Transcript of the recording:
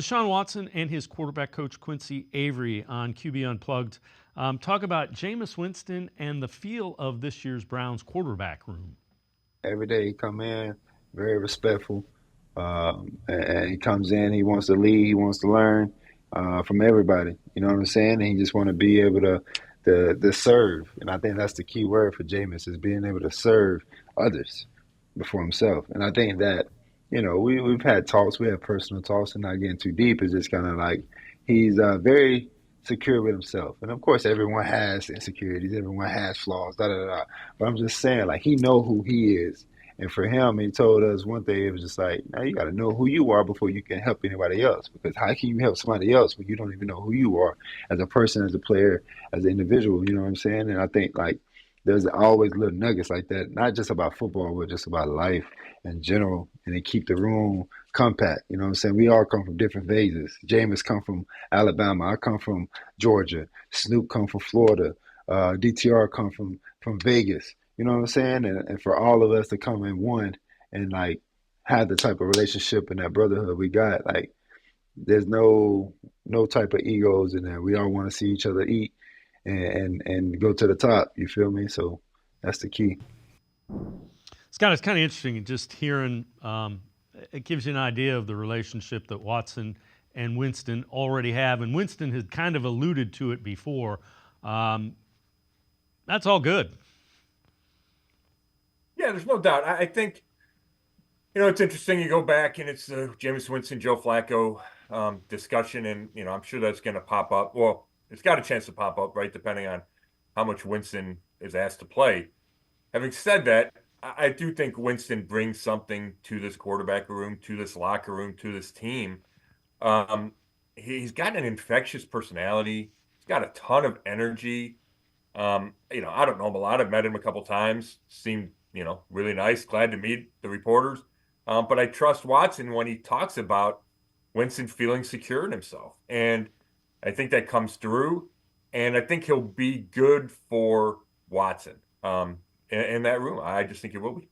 Deshaun Watson and his quarterback coach Quincy Avery on QB Unplugged talk about Jameis Winston and the feel of this year's Browns quarterback room. Every day he come in very respectful, and he comes in. He wants to lead. He wants to learn from everybody. You know what I'm saying? And he just want to be able to serve. And I think that's the key word for Jameis is being able to serve others before himself. And I think that we've had talks. We have personal talks, and not getting too deep. It's just kind of like he's very secure with himself. And of course, everyone has insecurities. Everyone has flaws. Da da da. Da. But I'm just saying, like he know who he is. And for him, he told us one day it was just like, now you got to know who you are before you can help anybody else. Because how can you help somebody else when you don't even know who you are as a person, as a player, as an individual? You know what I'm saying? And I think like there's always little nuggets like that, not just about football, but just about life in general. And they keep the room compact. You know what I'm saying? We all come from different phases. Jameis come from Alabama. I come from Georgia. Snoop come from Florida. DTR come from Vegas. You know what I'm saying? And for all of us to come in one and like have the type of relationship and that brotherhood we got, like there's no type of egos in there. We all want to see each other eat and go to the top. You feel me? So that's the key. Scott, it's kind of interesting just hearing. It gives you an idea of the relationship that Watson and Winston already have, and Winston had kind of alluded to it before. That's all good. Yeah, there's no doubt. I think, it's interesting. You go back and it's the Jameis Winston, Joe Flacco discussion, and, I'm sure that's going to pop up. Well, it's got a chance to pop up, right, depending on how much Winston is asked to play. Having said that, I do think Winston brings something to this quarterback room, to this locker room, to this team. He's got an infectious personality. He's got a ton of energy. I don't know him a lot. I've met him a couple times. Seemed, really nice. Glad to meet the reporters. But I trust Watson when he talks about Winston feeling secure in himself. And I think that comes through. And I think he'll be good for Watson in that room. I just think he will be.